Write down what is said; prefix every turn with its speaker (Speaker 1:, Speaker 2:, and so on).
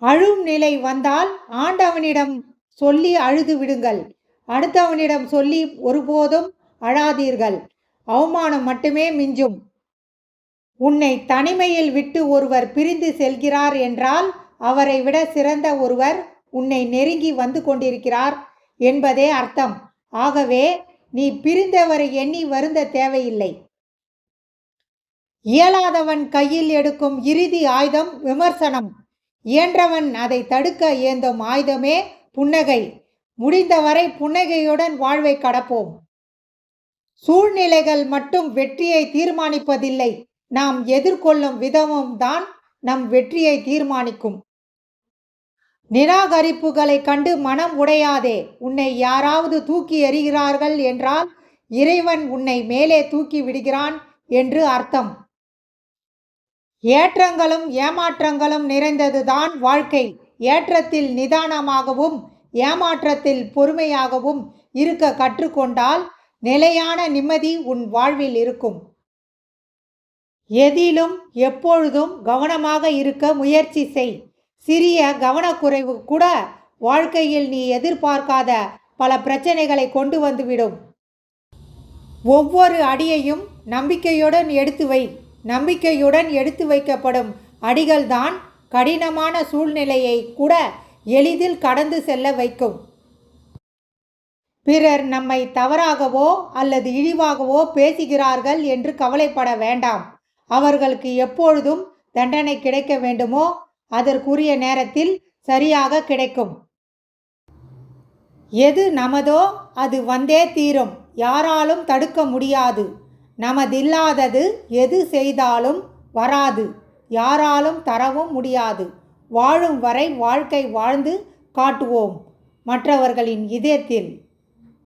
Speaker 1: அழும் நிலை வந்தால் ஆண்டவனிடம் சொல்லி அழுது விடுங்கள். அடுத்தவனிடம் சொல்லி ஒருபோதும் அழாதீர்கள். அவமானம் மட்டுமே மிஞ்சும். உன்னை தனிமையில் விட்டு ஒருவர் பிரிந்து செல்கிறார் என்றால் அவரை விட சிறந்த ஒருவர் உன்னை நெருங்கி வந்து கொண்டிருக்கிறார் என்பதே அர்த்தம். ஆகவே நீ பிரிந்தவரை எண்ணி வருந்த தேவையில்லை. இயலாதவன் கையில் எடுக்கும் இறுதி ஆயுதம் விமர்சனம். இயன்றவன் அதை தடுக்க ஏந்தும் ஆயுதமே புன்னகை. முடிந்தவரை புன்னகையுடன் வாழ்வை கடப்போம். சூழ்நிலைகள் மட்டும் வெற்றியை தீர்மானிப்பதில்லை. நாம் எதிர்கொள்ளும் விதமும் தான் நம் வெற்றியை தீர்மானிக்கும். நிராகரிப்புகளை கண்டு மனம் உடையாதே. உன்னை யாராவது தூக்கி எறிகிறார்கள் என்றால் இறைவன் உன்னை மேலே தூக்கி விடுகிறான் என்று அர்த்தம். ஏற்றங்களும் ஏமாற்றங்களும் நிறைந்ததுதான் வாழ்க்கை. ஏற்றத்தில் நிதானமாகவும் ஏமாற்றத்தில் பொறுமையாகவும் இருக்க கற்றுக்கொண்டால் நிலையான நிம்மதி உன் வாழ்வில் இருக்கும். எதிலும் எப்பொழுதும் கவனமாக இருக்க முயற்சி செய். சிறிய கவனக்குறைவு கூட வாழ்க்கையில் நீ எதிர்பார்க்காத பல பிரச்சனைகளை கொண்டு வந்துவிடும். ஒவ்வொரு அடியையும் நம்பிக்கையுடன் எடுத்து வை. நம்பிக்கையுடன் எடுத்து வைக்கப்படும் அடிகள்தான் கடினமான சூழ்நிலையை கூட எளிதில் கடந்து செல்ல வைக்கும். பிறர் நம்மை தவறாகவோ அல்லது இழிவாகவோ பேசுகிறார்கள் என்று கவலைப்பட வேண்டாம். அவர்களுக்கு எப்பொழுதும் தண்டனை கிடைக்க வேண்டுமோ அதற்குரிய நேரத்தில் சரியாக கிடைக்கும். எது நமதோ அது வந்தே தீரும். யாராலும் தடுக்க முடியாது. நமதில்லாதது எது செய்தாலும் வராது. யாராலும் தரவும் முடியாது. வாழும் வரை வாழ்க்கை வாழ்ந்து காட்டுவோம் மற்றவர்களின் இதயத்தில்.